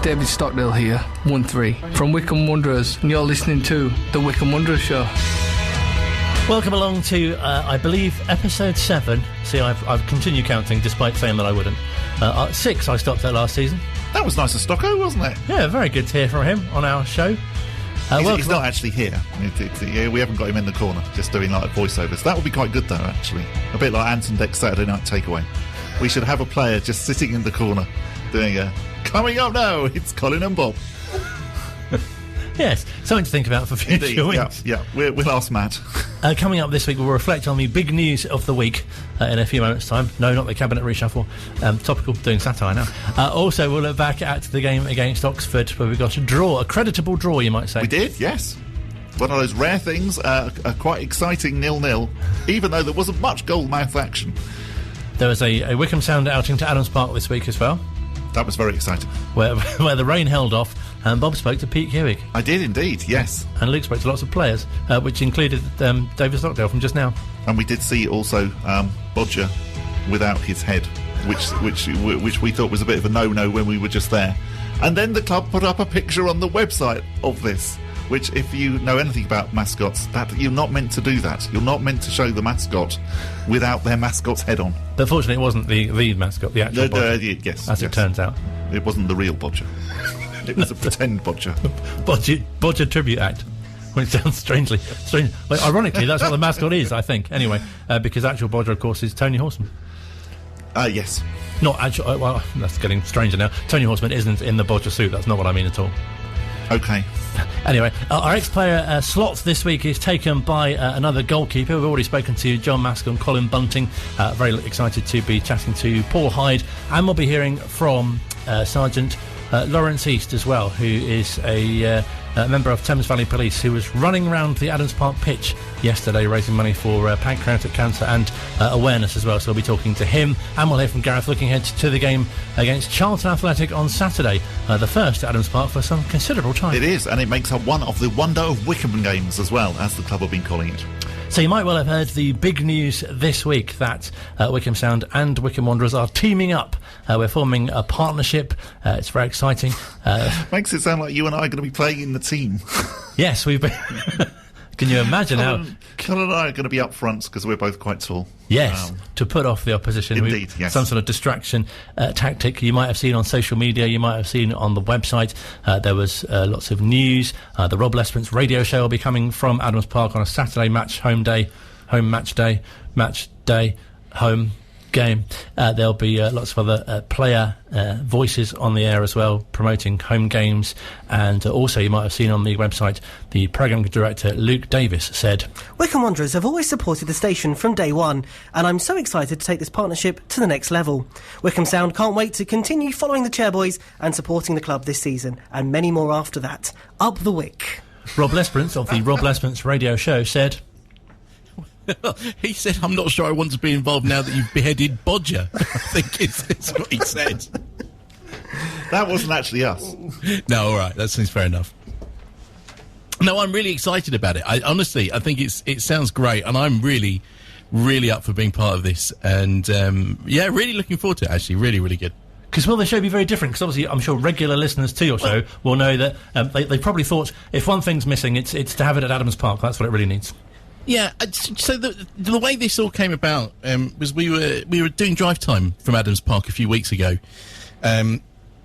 David Stockdale here, 1-3, from Wycombe Wanderers, and you're listening to The Wycombe Wanderers Show. Welcome along to, I believe, episode 7. See, I've continued counting, despite saying that I wouldn't. 6 I stopped at last season. That was nice of Stocko, wasn't it? Yeah, very good to hear from him on our show. He's not actually here. We haven't got him in the corner, just doing like voiceovers. That would be quite good, though, actually. A bit like Anton Deck's Saturday Night Takeaway. We should have a player just sitting in the corner doing a... Coming up now, it's Colin and Bob. Yes, something to think about for future weeks. Yeah, we'll ask Matt. Coming up this week, we'll reflect on the big news of the week in a few moments' time. No, not the cabinet reshuffle. Topical, doing satire now. Also, we'll look back at the game against Oxford, where we got a draw, a creditable draw, you might say. We did, yes. One of those rare things, a quite exciting 0-0, even though there wasn't much goal-mouth action. There was a Wycombe Sound outing to Adams Park this week as well. That was very exciting. Where the rain held off, and Bob spoke to Pete Couhig. I did indeed, yes. And Luke spoke to lots of players, which included David Stockdale from just now. And we did see also Bodger without his head, which we thought was a bit of a no-no when we were just there. And then the club put up a picture on the website of this, which, if you know anything about mascots, that you're not meant to do that. You're not meant to show the mascot without their mascot's head on. But fortunately, it wasn't the mascot, the actual Bodger. Yes. As it turns out. It wasn't the real Bodger. It was a pretend Bodger. Bodger Tribute Act. Which sounds strange. Well, ironically, that's what the mascot is, I think. Anyway, because actual Bodger, of course, is Tony Horseman. Yes. Not actual... well, that's getting stranger now. Tony Horseman isn't in the Bodger suit. That's not what I mean at all. Okay. Anyway, our ex-player slot this week is taken by another goalkeeper. We've already spoken to John Maskell and Colin Bunting. Very excited to be chatting to Paul Hyde, and we'll be hearing from Sergeant Laurence East as well, who is a member of Thames Valley Police, who was running around the Adams Park pitch yesterday raising money for pancreatic cancer and awareness as well. So we'll be talking to him, and we'll hear from Gareth looking ahead to the game against Charlton Athletic on Saturday, the first at Adams Park for some considerable time. It is, and it makes up one of the Wonder of Wycombe games as well, as the club have been calling it. So you might well have heard the big news this week that Wycombe Sound and Wycombe Wanderers are teaming up. We're forming a partnership. It's very exciting. Makes it sound like you and I are going to be playing in the team. Yes, we've been... Can you imagine Colin and I are going to be up front because we're both quite tall. Yes, to put off the opposition. Indeed, yes. Some sort of distraction tactic you might have seen on social media, you might have seen on the website. There was lots of news. The Rob Lesperance radio show will be coming from Adams Park on a Saturday home game. There'll be lots of other player voices on the air as well, promoting home games. And also, you might have seen on the website, the programme director Luke Davis said, Wycombe Wanderers have always supported the station from day one, and I'm so excited to take this partnership to the next level. Wycombe Sound can't wait to continue following the Chairboys and supporting the club this season, and many more after that. Up the Wick. Rob Lesperance of the Rob Lesperance radio show said, he said, I'm not sure I want to be involved now that you've beheaded Bodger. I think it's what he said. That wasn't actually us. No, all right, that seems fair enough. No, I'm really excited about it. Honestly, I think it sounds great, and I'm really, really up for being part of this. And, really looking forward to it, actually. Really, really good. Because will the show be very different? Because obviously, I'm sure regular listeners to your show will know that they probably thought if one thing's missing, it's to have it at Adams Park. That's what it really needs. Yeah, so the way this all came about was we were doing drive time from Adams Park a few weeks ago,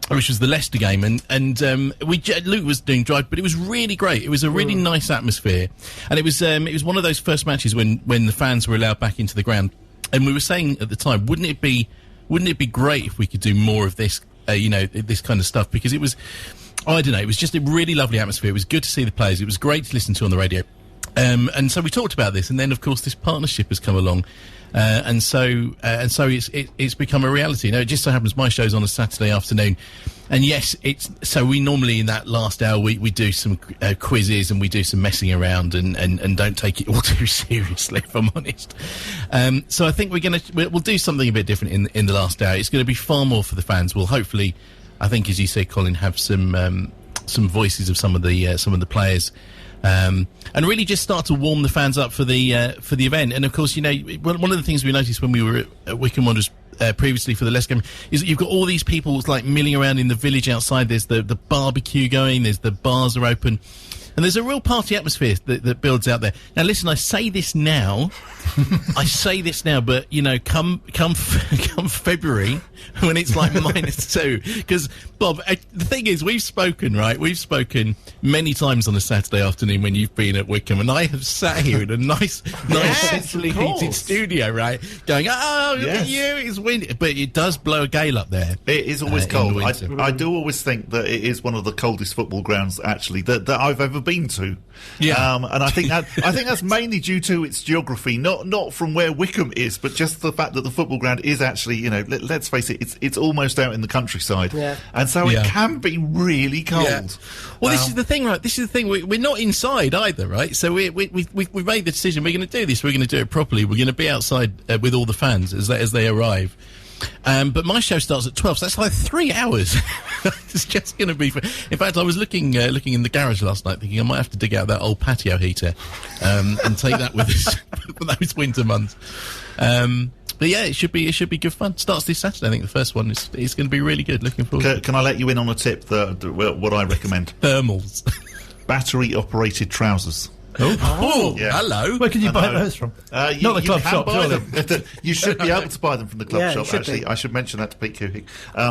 which was the Leicester game, and Luke was doing drive, but it was really great. It was a really nice atmosphere, and it was one of those first matches when the fans were allowed back into the ground, and we were saying at the time, wouldn't it be great if we could do more of this, this kind of stuff, because it was, I don't know, it was just a really lovely atmosphere. It was good to see the players. It was great to listen to on the radio. And so we talked about this, and then of course this partnership has come along, and so it's become a reality. It just so happens my show's on a Saturday afternoon, and yes, so we normally in that last hour we do some quizzes and we do some messing around and don't take it all too seriously, if I'm honest. So I think we'll do something a bit different in the last hour. It's going to be far more for the fans. We'll hopefully, I think as you say, Colin, have some voices of some of the players and really just start to warm the fans up for the event. And of course, you know, one of the things we noticed when we were at Wycombe Wanderers previously for the Leicester game is that you've got all these people like milling around in the village outside. There's the barbecue going, there's the bars are open, and there's a real party atmosphere that builds out there. Now listen, I say this now, but you know, come February when it's like -2, because Bob, the thing is, we've spoken many times on a Saturday afternoon when you've been at Wycombe, and I have sat here in a nice centrally heated studio, right, going, oh, look at you, it's windy, but it does blow a gale up there. It is always cold. I do always think that it is one of the coldest football grounds actually that I've ever been to. Yeah, and I think that's mainly due to its geography, not from where Wycombe is, but just the fact that the football ground is actually, you know, let's face it, it's almost out in the countryside, and so it can be really cold. Yeah. Well, this is the thing, right? This is the thing. We're not inside either, right? So we made the decision. We're going to do this. We're going to do it properly. We're going to be outside with all the fans as they arrive. But my show starts at 12, so that's like 3 hours. It's just going to be... In fact, I was looking in the garage last night thinking I might have to dig out that old patio heater and take that with us for those winter months. But yeah, it should be good fun. Starts this Saturday. I think the first one is going to be really good. Looking forward. Can I let you in on a tip what I recommend? Thermals. Battery-operated trousers. Oh, yeah. Hello. Where can you buy those from? Not the club shop, surely. You should be able to buy them from the club shop, actually. I should mention that to Pete Couhig.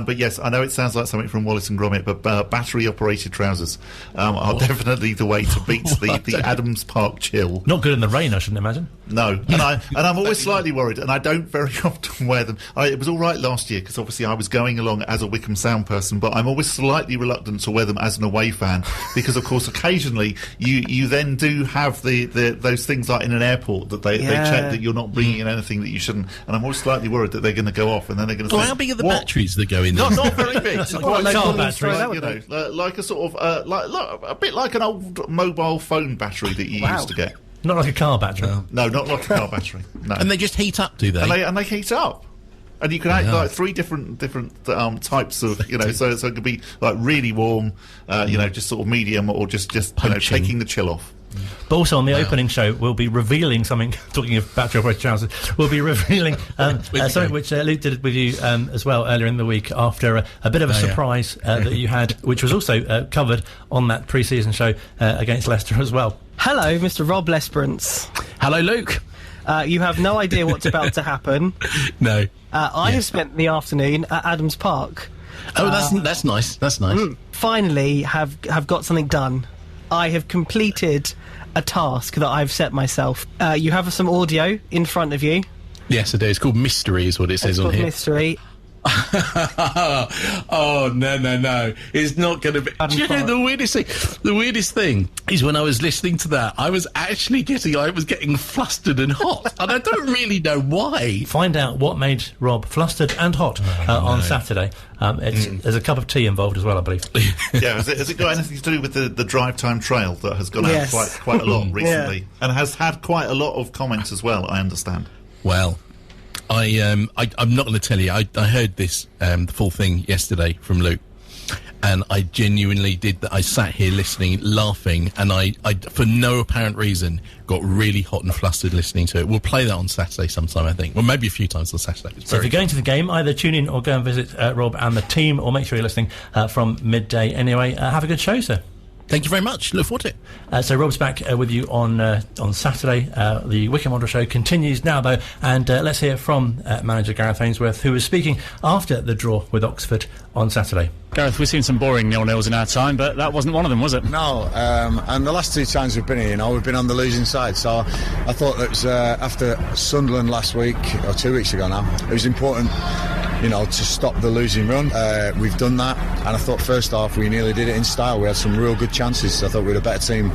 But yes, I know it sounds like something from Wallace and Gromit, but battery-operated trousers are definitely the way to beat the Adams Park chill. Not good in the rain, I shouldn't imagine. No, and I'm always slightly worried, and I don't very often wear them. It was all right last year, because obviously I was going along as a Wycombe Sound person, but I'm always slightly reluctant to wear them as an away fan, because of course occasionally you then do have those things like in an airport that they check that you're not bringing in anything that you shouldn't, and I'm always slightly worried that they're going to go off, and then they're going to say, how big are the batteries that go in there? Not very big. It's like a car battery, you know, like a sort of a bit like an old mobile phone battery that you used to get. Not like a car battery. No, not like a car battery. No. And they just heat up, do they? And they heat up. And you can have like 3 different types of, you know, so it could be like really warm, you know, just sort of medium, or just you know, taking the chill off. But also on the opening show, we'll be revealing something. Talking of battery-operated trousers, we'll be revealing something which Luke did with you as well earlier in the week after a bit of a surprise that you had, which was also covered on that pre-season show against Leicester as well. Hello, Mr. Rob Lesperance. Hello, Luke. You have no idea what's about to happen. No. I have spent the afternoon at Adams Park. Oh, that's nice. That's nice. Finally, have got something done. I have completed a task that I've set myself. You have some audio in front of you. Yes, I do. It's called Mystery, is what it says on here. Mystery. Oh no! It's not going to be. Do you know the weirdest thing is when I was listening to that, I was getting flustered and hot, and I don't really know why. Find out what made Rob flustered and hot on Saturday. There's a cup of tea involved as well, I believe. Yeah, has it got anything to do with the drive time trail that has gone out quite a lot recently, and has had quite a lot of comments as well, I understand. Well, I'm not going to tell you. I heard this the full thing yesterday from Luke, and I genuinely did that. I sat here listening, laughing, and I for no apparent reason got really hot and flustered listening to it. We'll play that on Saturday sometime, I think. Well, maybe a few times on Saturday. So if you're going to the game, either tune in or go and visit Rob and the team, or make sure you're listening from midday. Anyway, have a good show, sir. Thank you very much. Look forward to it. So Rob's back with you on Saturday. The Wycombe Wanderers Show continues now, though, and let's hear from manager Gareth Ainsworth, who was speaking after the draw with Oxford on Saturday. Gareth, we've seen some boring 0-0s in our time, but that wasn't one of them, was it? No, and the last 2 times we've been here, we've been on the losing side, so I thought it was after Sunderland last week, or 2 weeks ago now, it was important, to stop the losing run. We've done that, and I thought first half we nearly did it in style. We had some real good chances. I thought we were a better team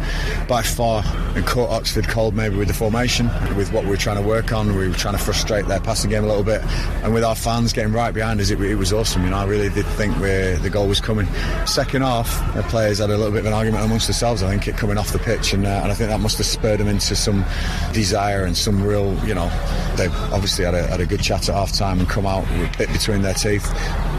by far, and caught Oxford cold maybe with the formation, with what we were trying to work on. We were trying to frustrate their passing game a little bit, and with our fans getting right behind us, it was awesome. I really did think the goal was coming. Second half, the players had a little bit of an argument amongst themselves, I think, it coming off the pitch, and I think that must have spurred them into some desire and some real, they obviously had a good chat at half time and come out with a bit between their teeth,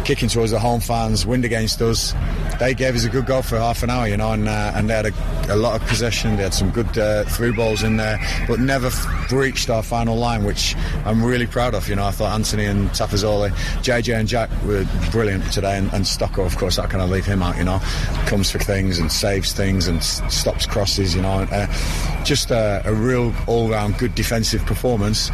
kicking towards the home fans, wind against us. They gave us a good goal for half an hour, and they had a lot of possession. They had some good through balls in there, but never breached our final line, which I'm really proud of. I thought Anthony and Tafazzoli, JJ and Jack were brilliant today, and Stocko, of course, how can I leave him out? Comes for things and saves things and stops crosses. Just a real all-round good defensive performance.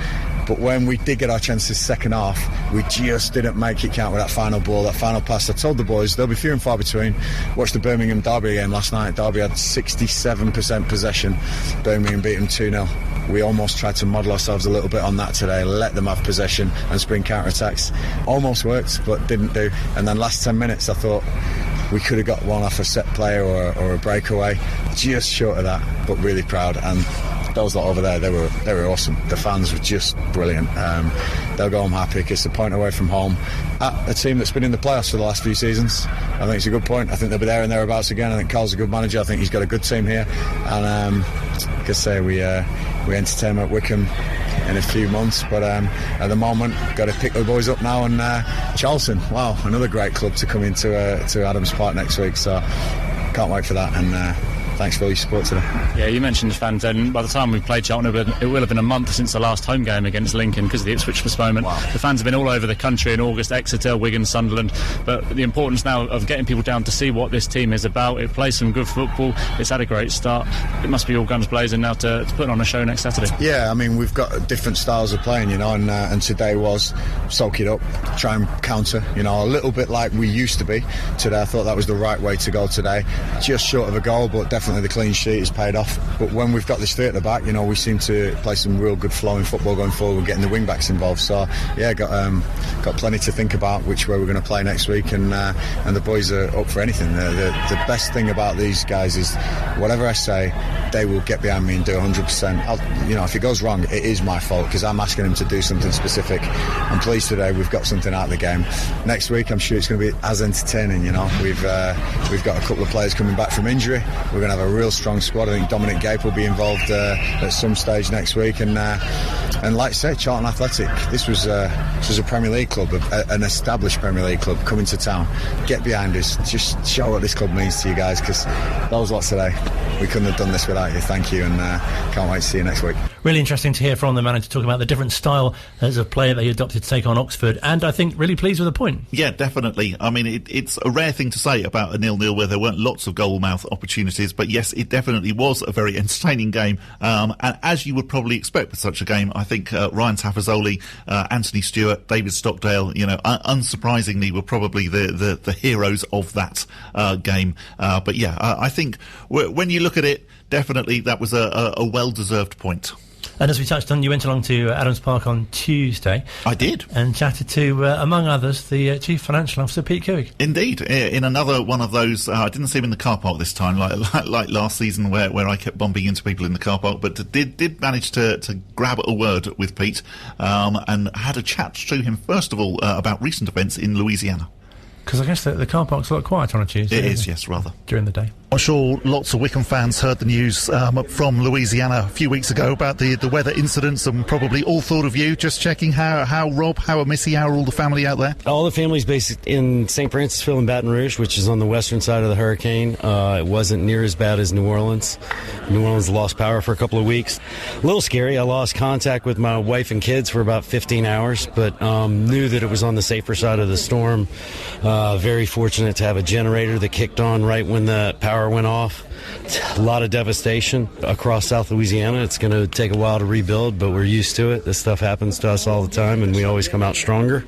But when we did get our chances second half, we just didn't make it count with that final ball, that final pass. I told the boys they'll be few and far between. Watched the Birmingham Derby game last night. Derby had 67% possession. Birmingham beat them 2-0. We almost tried to model ourselves a little bit on that today, let them have possession and spring counter-attacks. Almost worked, but didn't do. And then last 10 minutes, I thought we could have got one off a set play or a breakaway. Just short of that, but really proud. And those lot over there, they were awesome. The fans were just brilliant. They'll go home happy. It's a point away from home at a team that's been in the playoffs for the last few seasons. I think it's a good point. I think they'll be there and thereabouts again. I think Carl's a good manager. I think he's got a good team here. And like I say, we entertain them at Wycombe in a few months, but at the moment, got to pick the boys up now. And Charlton, wow, another great club to come into to Adams Park next week. So can't wait for that. And thanks for all your support today. Yeah, you mentioned the fans, and by the time we played Charlton, it will have been a month since the last home game against Lincoln because of the Ipswich postponement. Wow. The fans have been all over the country in August, Exeter, Wigan, Sunderland, but the importance now of getting people down to see what this team is about. It plays some good football, it's had a great start. It must be all guns blazing now to put on a show next Saturday. Yeah, I mean, we've got different styles of playing, and today was soak it up, try and counter, a little bit like we used to be. Today I thought that was the right way to go today. Just short of a goal, but definitely the clean sheet has paid off. But when we've got this three at the back, we seem to play some real good flowing football going forward, getting the wing backs involved. So yeah, got plenty to think about which way we're going to play next week, and the boys are up for anything. The best thing about these guys is whatever I say, they will get behind me and do 100%. If it goes wrong, it is my fault because I'm asking them to do something specific. I'm pleased today we've got something out of the game. Next week I'm sure it's going to be as entertaining. We've got a couple of players coming back from injury. We're going to have a real strong squad. I think Dominic Gape will be involved at some stage next week, and like I say, Charlton Athletic, this was a Premier League club, an established Premier League club coming to town. Get behind us, just show what this club means to you guys, because those lots today, we couldn't have done this without you. Thank you, and can't wait to see you next week. Really interesting to hear from the manager talk about the different style as a player that he adopted to take on Oxford, and I think really pleased with the point. Yeah, definitely. I mean, it's a rare thing to say about a 0-0 where there weren't lots of goal-mouth opportunities, but yes, it definitely was a very entertaining game, and as you would probably expect with such a game, I think Ryan Tafazzoli, Anthony Stewart, David Stockdale, unsurprisingly were probably the heroes of that game. But yeah, I think when you look at it, definitely that was a well-deserved point. And as we touched on, you went along to Adams Park on Tuesday. I did. And chatted to, among others, the Chief Financial Officer, Pete Couhig. Indeed. In another one of those, I didn't see him in the car park this time, like last season where I kept bumping into people in the car park, but did manage to grab a word with Pete and had a chat to him, first of all, about recent events in Louisiana. Because I guess the car park's a lot quiet on a Tuesday. It is, yes, rather. During the day. I'm sure lots of Wycombe fans heard the news from Louisiana a few weeks ago about the weather incidents, and probably all thought of you. Just checking how Rob, how Missy, how are all the family out there? All the family's based in St. Francisville and Baton Rouge, which is on the western side of the hurricane. It wasn't near as bad as New Orleans. New Orleans lost power for a couple of weeks. A little scary. I lost contact with my wife and kids for about 15 hours, but knew that it was on the safer side of the storm. Very fortunate to have a generator that kicked on right when the power went off. A lot of devastation across South Louisiana. It's going to take a while to rebuild, but we're used to it. This stuff happens to us all the time, and we always come out stronger.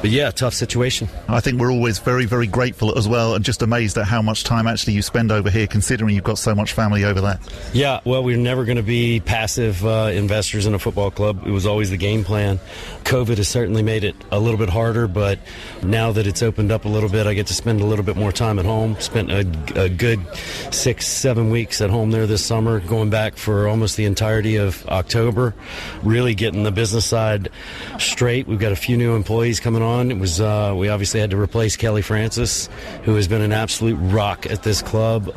But yeah, tough situation. I think we're always very, very grateful as well, and just amazed at how much time actually you spend over here, considering you've got so much family over there. Yeah, well, we're never going to be passive investors in a football club. It was always the game plan. COVID has certainly made it a little bit harder, but now that it's opened up a little bit, I get to spend a little bit more time at home. Spent a good 6-7 weeks at home there this summer, going back for almost the entirety of October, really getting the business side straight. We've got a few new employees coming on. It was we obviously had to replace Kelly Francis, who has been an absolute rock at this club.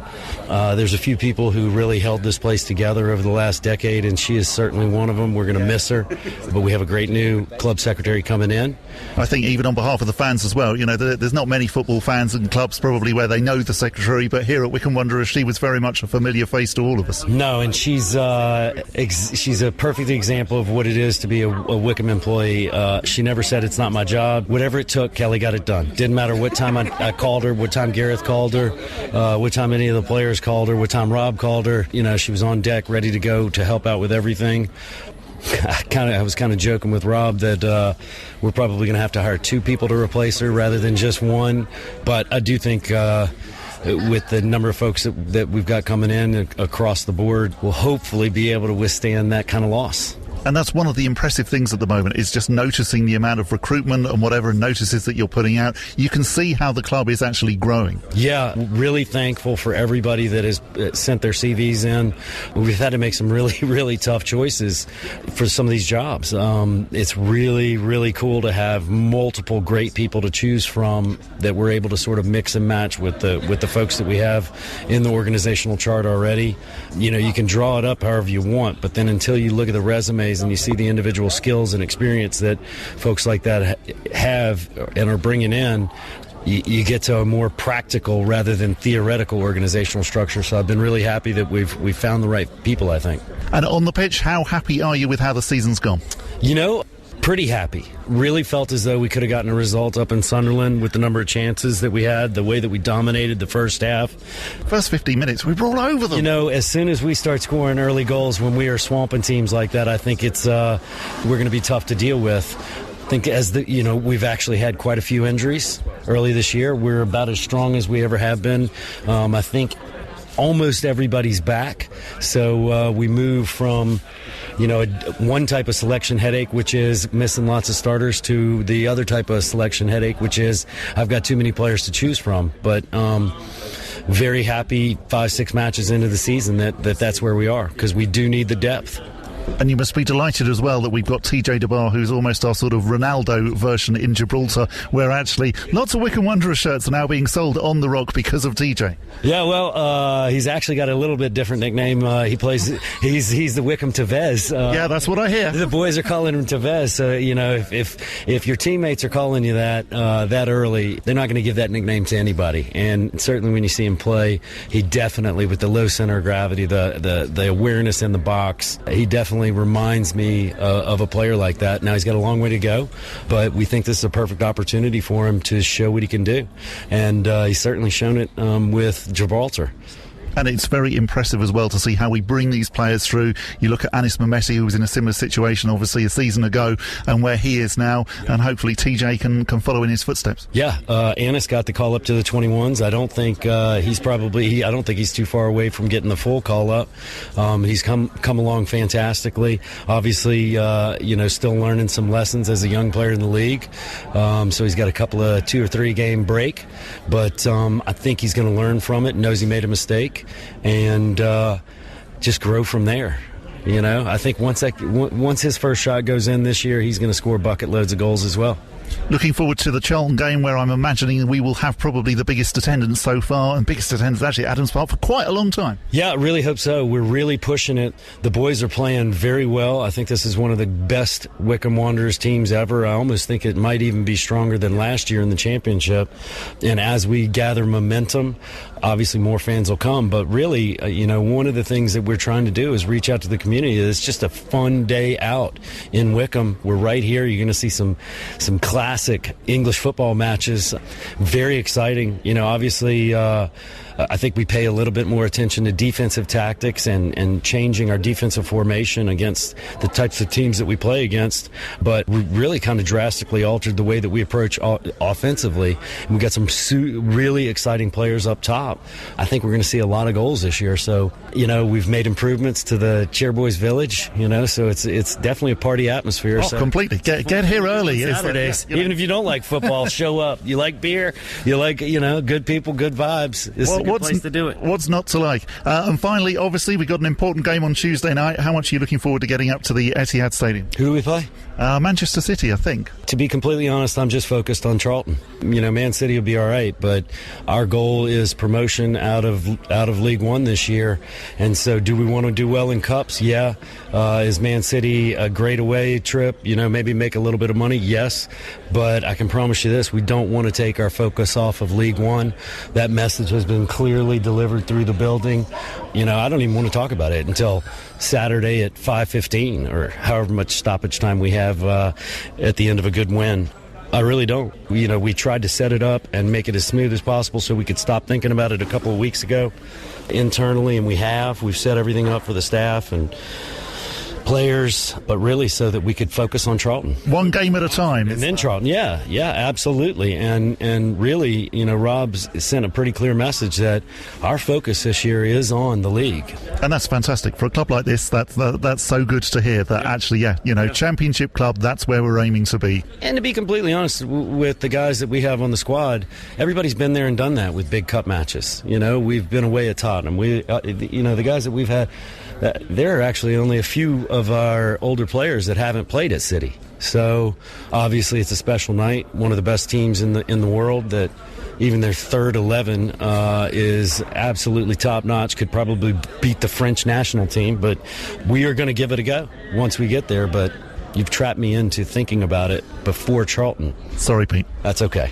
There's a few people who really held this place together over the last decade, and she is certainly one of them. We're going to miss her, but we have a great new club secretary coming in. I think even on behalf of the fans as well, there's not many football fans and clubs probably where they know the secretary, but here at Wycombe Wanderers, she was very much a familiar face to all of us. No, and she's a perfect example of what it is to be a Wycombe employee. She never said it's not my job. Whatever it took, Kelly got it done. Didn't matter what time I called her, what time Gareth called her, what time any of the players called her, what time Rob called her. She was on deck, ready to go to help out with everything. I was kind of joking with Rob that we're probably going to have to hire 2 people to replace her rather than just 1. But I do think with the number of folks that we've got coming in across the board, we'll hopefully be able to withstand that kind of loss. And that's one of the impressive things at the moment, is just noticing the amount of recruitment and whatever notices that you're putting out. You can see how the club is actually growing. Yeah, really thankful for everybody that has sent their CVs in. We've had to make some really, really tough choices for some of these jobs. It's really, really cool to have multiple great people to choose from that we're able to sort of mix and match with the folks that we have in the organizational chart already. You can draw it up however you want, but then until you look at the resumes and you see the individual skills and experience that folks like that have and are bringing in, you get to a more practical rather than theoretical organizational structure. So I've been really happy that we've found the right people, I think. And on the pitch, how happy are you with how the season's gone? Pretty happy. Really felt as though we could have gotten a result up in Sunderland with the number of chances that we had, the way that we dominated the first half. First 15 minutes, we were all over them. As soon as we start scoring early goals when we are swamping teams like that, I think it's we're going to be tough to deal with. I think we've actually had quite a few injuries early this year. We're about as strong as we ever have been. I think almost everybody's back. So we move from one type of selection headache, which is missing lots of starters, to the other type of selection headache, which is I've got too many players to choose from. But very happy 5-6 matches into the season that's where we are, because we do need the depth. And you must be delighted as well that we've got TJ DeBar, who's almost our sort of Ronaldo version in Gibraltar, where actually lots of Wycombe Wanderers shirts are now being sold on the Rock because of TJ. Yeah, well, he's actually got a little bit different nickname. He's the Wycombe Tevez. Yeah, that's what I hear. The boys are calling him Tevez. So, if your teammates are calling you that early, they're not going to give that nickname to anybody. And certainly when you see him play, he definitely, with the low center of gravity, the awareness in the box, he definitely reminds me of a player like that. Now he's got a long way to go, but we think this is a perfect opportunity for him to show what he can do, and he's certainly shown it with Gibraltar. And it's very impressive as well to see how we bring these players through. You look at Anis Mameti, who was in a similar situation obviously a season ago, and where he is now, and hopefully TJ can follow in his footsteps. Yeah, Anis got the call up to the 21s. I don't think I don't think he's too far away from getting the full call up. He's come along fantastically. Obviously, still learning some lessons as a young player in the league. So he's got a couple of 2 or 3 game break, but I think he's going to learn from it. Knows he made a mistake. And just grow from there. I think once his first shot goes in this year, he's going to score bucket loads of goals as well. Looking forward to the Charlton game, where I'm imagining we will have probably the biggest attendance so far, and biggest attendance actually at Adams Park for quite a long time. Yeah, I really hope so. We're really pushing it. The boys are playing very well. I think this is one of the best Wycombe Wanderers teams ever. I almost think it might even be stronger than last year in the championship. And as we gather momentum, obviously more fans will come. But really, one of the things that we're trying to do is reach out to the community. It's just a fun day out in Wycombe. We're right here. You're going to see some classic English football matches. Very exciting. Obviously, I think we pay a little bit more attention to defensive tactics and changing our defensive formation against the types of teams that we play against. But we really kind of drastically altered the way that we approach offensively. And we got some really exciting players up top. I think we're going to see a lot of goals this year. So, we've made improvements to the Chairboys Village, so it's definitely a party atmosphere. Oh, so completely. Get here early. Saturdays. Even if you don't like football, show up. You like beer, you like, good people, good vibes. Good place to do it. What's not to like? And finally, obviously, we got an important game on Tuesday night. How much are you looking forward to getting up to the Etihad Stadium? Who do we play? Manchester City, I think. To be completely honest, I'm just focused on Charlton. Man City will be all right, but our goal is promotion out of League One this year. And so, do we want to do well in cups? Yeah. Is Man City a great away trip? Maybe make a little bit of money? Yes. But I can promise you this: we don't want to take our focus off of League One. That message has been clearly delivered through the building. I don't even want to talk about it until Saturday at 5:15 or however much stoppage time we have at the end of a good win. I really don't. We tried to set it up and make it as smooth as possible so we could stop thinking about it a couple of weeks ago internally, and we've set everything up for the staff and players, but really so that we could focus on Charlton. One game at a time. And then Charlton, yeah, absolutely. And really, Rob's sent a pretty clear message that our focus this year is on the league. And that's fantastic. For a club like this, that's so good to hear that actually, Championship club, that's where we're aiming to be. And to be completely honest with the guys that we have on the squad, everybody's been there and done that with big cup matches. We've been away at Tottenham. The guys that we've had, there are actually only a few of our older players that haven't played at City. So obviously it's a special night. One of the best teams in the world that even their third 11 is absolutely top notch. Could probably beat the French national team, but we are going to give it a go once we get there. But you've trapped me into thinking about it before Charlton. Sorry, Pete. That's okay.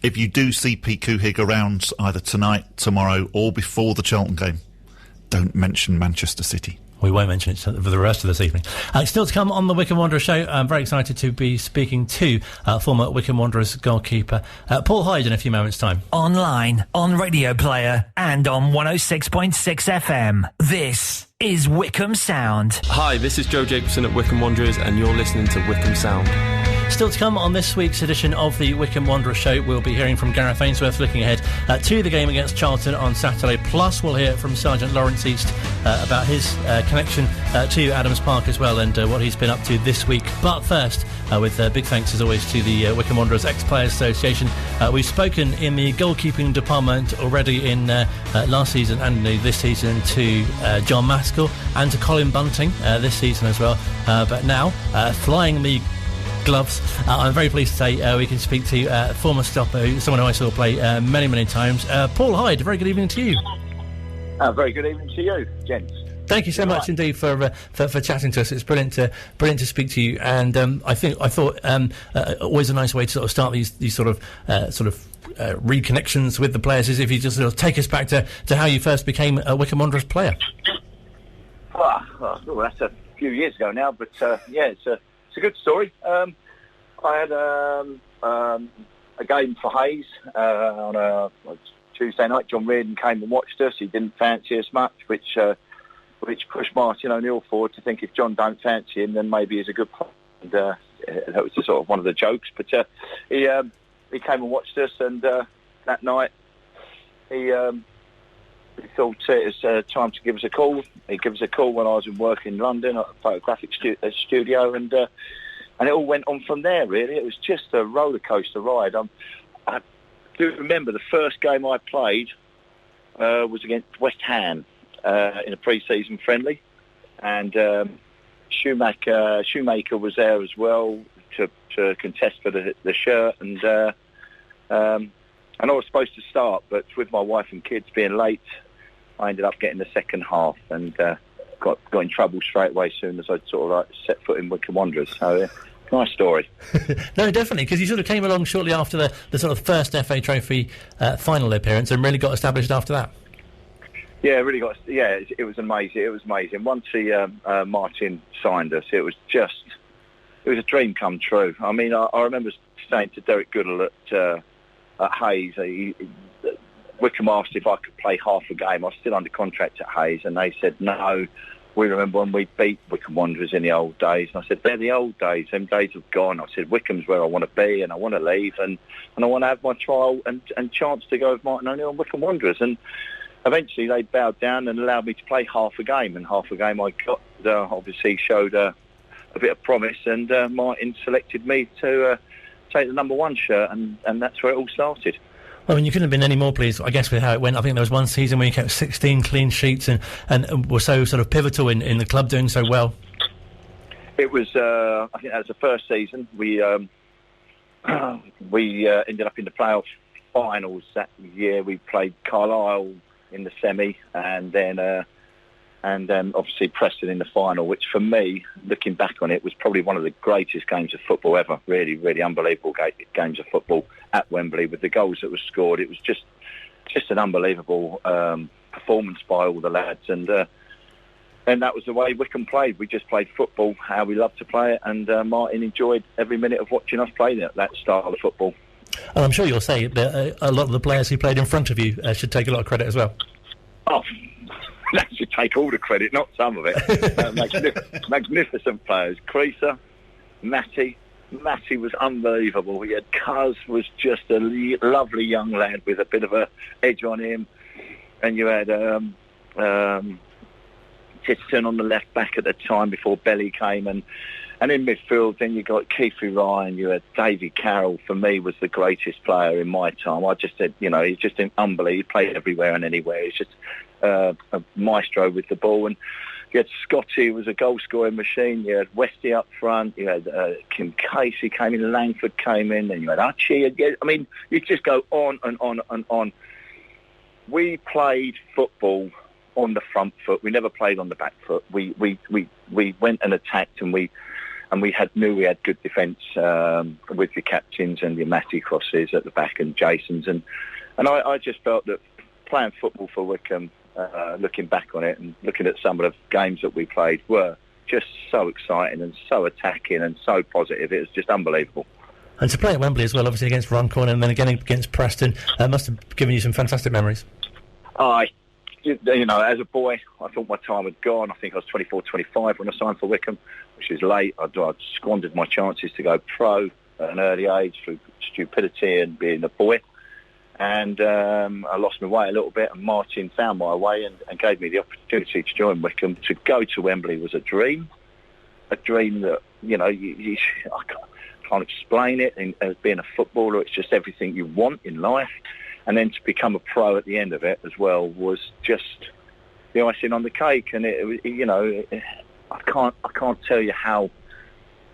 If you do see Pete Couhig around either tonight, tomorrow, or before the Charlton game, don't mention Manchester City. We won't mention it for the rest of this evening. Still to come on the Wycombe Wanderers Show, I'm very excited to be speaking to former Wycombe Wanderers goalkeeper Paul Hyde in a few moments' time. Online, on Radio Player, and on 106.6 FM. This is Wycombe Sound. Hi, this is Joe Jacobson at Wycombe Wanderers, and you're listening to Wycombe Sound. Still to come on this week's edition of the Wycombe Wanderers Show, we'll be hearing from Gareth Ainsworth looking ahead to the game against Charlton on Saturday. Plus, we'll hear from Sergeant Laurence East about his connection to Adams Park as well, and what he's been up to this week. But first, with big thanks as always to the Wycombe Wanderers Ex-Players Association. We've spoken in the goalkeeping department already in last season and this season to John Maskell and to Colin Bunting this season as well. But now, flying the gloves, I'm very pleased to say we can speak to former stopper, someone who I saw play many, many times. Paul Hyde, very good evening to you. Very good evening to you, gents. Thank you so much indeed for chatting to us. It's brilliant to speak to you. And I thought always a nice way to sort of start these sort of reconnections with the players is if you just sort of take us back to how you first became a Wycombe Wanderers player. Well, that's a few years ago now, but it's a good story. I had a game for Hayes on a Tuesday night. John Reardon came and watched us. He didn't fancy us much, which pushed Martin O'Neill forward to think if John don't fancy him, then maybe he's a good player. And that was sort of one of the jokes. But he came and watched us, and that night he thought it was time to give us a call. He gave us a call when I was in work in London at a photographic studio, and it all went on from there, really. It was just a roller coaster ride. I do remember the first game I played was against West Ham in a pre-season friendly, and Shoemaker was there as well to contest for the shirt, and I was supposed to start, but with my wife and kids being late, I ended up getting the second half and got in trouble straight away as soon as I sort of set foot in Wycombe Wanderers. So, nice story. No, definitely, because you sort of came along shortly after the sort of first FA Trophy final appearance and really got established after that. Yeah, really got. Yeah, it was amazing. It was amazing. Once Martin signed us, it was a dream come true. I mean, I remember saying to Derek Goodall at Hayes, Wycombe asked if I could play half a game. I was still under contract at Hayes, and they said no. We remember when we beat Wycombe Wanderers in the old days, and I said they're the old days. Them days have gone. I said Wycombe's where I want to be, and I want to leave, and I want to have my trial and chance to go with Martin O'Neill and Wycombe Wanderers. And eventually they bowed down and allowed me to play half a game, and half a game I got. Obviously showed a bit of promise, and Martin selected me to take the number 1 shirt, and that's where it all started. I mean, you couldn't have been any more pleased, I guess, with how it went. I think there was one season where you kept 16 clean sheets and were so sort of pivotal in the club doing so well. It was, I think that was the first season. We ended up in the playoff finals that year. We played Carlisle in the semi, and then obviously Preston in the final, which for me, looking back on it, was probably one of the greatest games of football ever. Really, really unbelievable games of football at Wembley with the goals that were scored. It was just an unbelievable performance by all the lads, and that was the way Wycombe played. We just played football how we loved to play it, and Martin enjoyed every minute of watching us play that style of football. And I'm sure you'll say that a lot of the players who played in front of you should take a lot of credit as well. Oh, that should take all the credit, not some of it. Magnificent players. Creaser, Matty was unbelievable. He had Cuz was just a lovely young lad with a bit of a edge on him, and you had Titton on the left back at the time before Belly came, and in midfield then you got Keithy Ryan, you had Davy Carroll. For me, was the greatest player in my time. I just said, he's just unbelievable. He played everywhere and anywhere. He's just a maestro with the ball. And you had Scotty, who was a goal-scoring machine. You had Westy up front. You had Kim Casey came in, Langford came in, and you had Archie. I mean, you just go on and on and on. We played football on the front foot. We never played on the back foot. We went and attacked, and we knew we had good defence with the captains and the Matty crosses at the back and Jason's, and I just felt that playing football for Wycombe, looking back on it and looking at some of the games that we played, were just so exciting and so attacking and so positive. It was just unbelievable. And to play at Wembley as well, obviously against Runcorn and then again against Preston, must have given you some fantastic memories. As a boy, I thought my time had gone. I think I was 24, 25 when I signed for Wycombe, which is late. I'd squandered my chances to go pro at an early age through stupidity and being a boy. And I lost my way a little bit, and Martin found my way and gave me the opportunity to join Wycombe. To go to Wembley was a dream that, I can't explain it. And as being a footballer, it's just everything you want in life. And then to become a pro at the end of it as well was just the icing on the cake. And I can't tell you how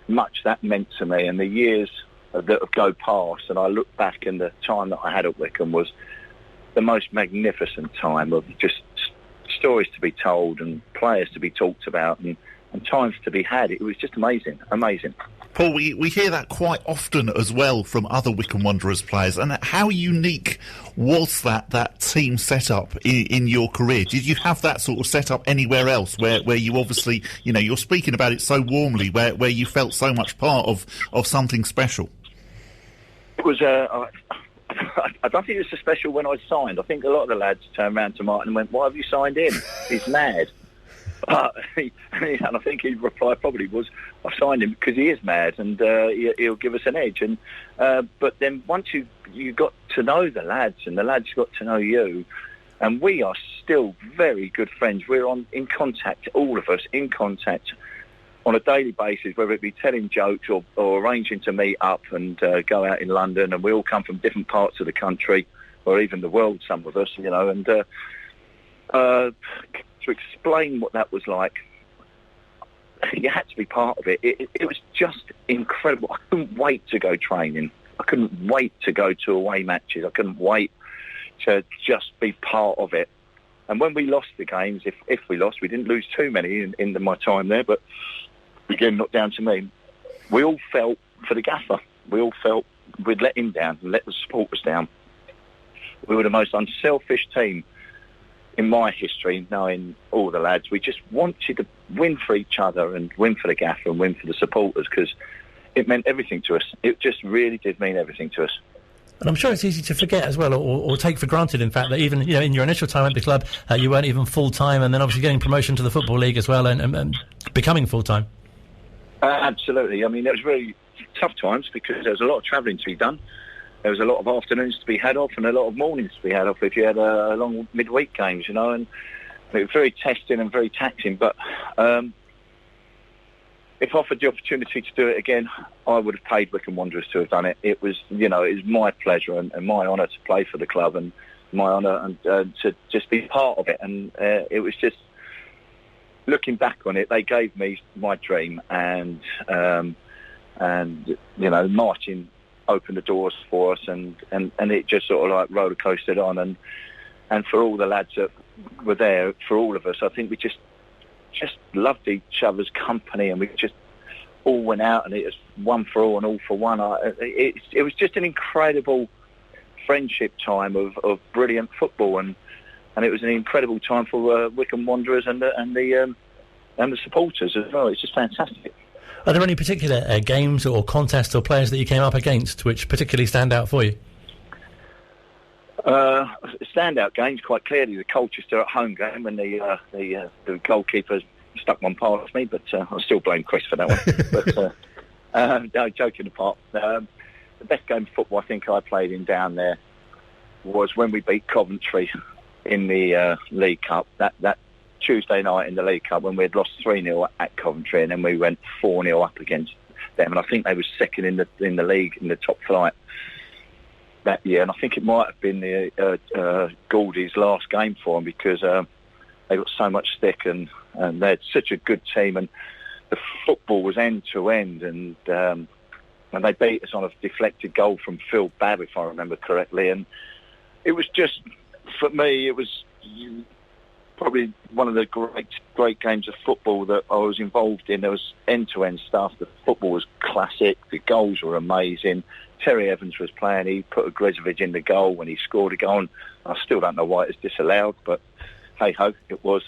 much that meant to me. And the years that go past, and I look back, and the time that I had at Wycombe was the most magnificent time of just stories to be told and players to be talked about and times to be had. It was just amazing. Paul, we hear that quite often as well from other Wycombe Wanderers players. And how unique was that team setup in your career? Did you have that sort of setup anywhere else where you obviously, you're speaking about it so warmly, where you felt so much part of something special? It was, I don't think it was so special when I signed. I think a lot of the lads turned around to Martin and went, "Why have you signed him? He's mad." And I think his reply probably was, "I signed him because he is mad, and he'll give us an edge." And but then once you got to know the lads, and the lads got to know you, and we are still very good friends. We're in contact, all of us, in contact on a daily basis, whether it be telling jokes or arranging to meet up and go out in London. And we all come from different parts of the country, or even the world, some of us, and to explain what that was like, you had to be part of it. It was just incredible. I couldn't wait to go training. I couldn't wait to go to away matches. I couldn't wait to just be part of it. And when we lost the games, if we lost, we didn't lose too many in my time there, but again, not down to me. We all felt for the gaffer. We all felt we'd let him down and let the supporters down. We were the most unselfish team in my history, knowing all the lads. We just wanted to win for each other and win for the gaffer and win for the supporters, because it meant everything to us. It just really did mean everything to us. And I'm sure it's easy to forget as well, or take for granted, in fact, that even in your initial time at the club, you weren't even full-time, and then obviously getting promotion to the Football League as well, and becoming full-time. Absolutely. I mean, it was really tough times because there was a lot of travelling to be done. There was a lot of afternoons to be had off and a lot of mornings to be had off if you had a long midweek games, and it was very testing and very taxing. But it if offered the opportunity to do it again, I would have paid Wycombe Wanderers to have done it. It was, it was my pleasure and my honour to play for the club, and my honour and to just be part of it. And it was just, looking back on it, they gave me my dream, and marching opened the doors for us, and it just sort of like roller coasted on, and for all the lads that were there, for all of us, I think we just loved each other's company, and we just all went out, and it was one for all and all for one. It was just an incredible friendship time of brilliant football, and it was an incredible time for Wycombe Wanderers and the supporters as well. It's just fantastic. Are there any particular games or contests or players that you came up against which particularly stand out for you? Standout games, quite clearly, the Colchester at home game when the goalkeeper stuck one past me, but I still blame Chris for that one. But no, joking apart, the best game of football I think I played in down there was when we beat Coventry in the League Cup. That Tuesday night in the League Cup, when we had lost 3-0 at Coventry, and then we went 4-0 up against them, and I think they were second in the league, in the top flight that year, and I think it might have been the Gouldy's last game for them, because they got so much stick, and they had such a good team, and the football was end to end, and they beat us on a deflected goal from Phil Babb, if I remember correctly, and it was just, for me, it was probably one of the great games of football that I was involved in. There was end-to-end stuff. The football was classic. The goals were amazing. Terry Evans was playing. He put a Grezovic in the goal when he scored a goal. And I still don't know why it was disallowed, but hey-ho, it was.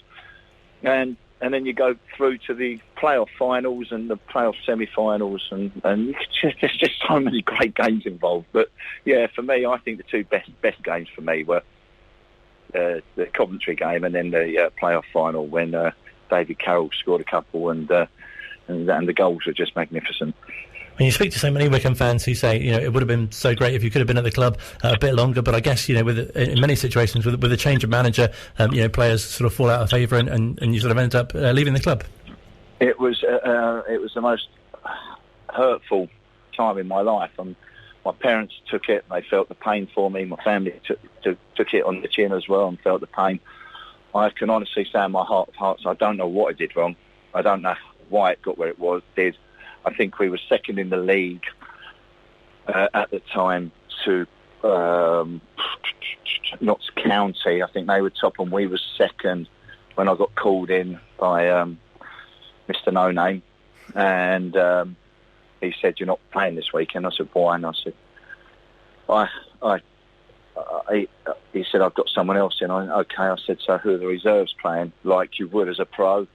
And then you go through to the playoff finals and the playoff semi-finals, and there's just so many great games involved. But yeah, for me, I think the two best games for me were the Coventry game, and then the playoff final when David Carroll scored a couple, and the goals were just magnificent. When you speak to so many Wycombe fans who say, it would have been so great if you could have been at the club a bit longer, but I guess, in many situations with a change of manager, players sort of fall out of favour, and you sort of end up leaving the club. It was the most hurtful time in my life. My parents took it, they felt the pain for me. My family took it on the chin as well and felt the pain. I can honestly say in my heart of hearts, I don't know what I did wrong. I don't know why it got where it did. I think we were second in the league at the time to Notts County. I think they were top and we were second when I got called in by Mr. No Name. And he said, "You're not playing this weekend." I said, "Why?" And I said, he said, "I've got someone else in." Okay, I said, "So who are the reserves playing?" Like you would as a pro.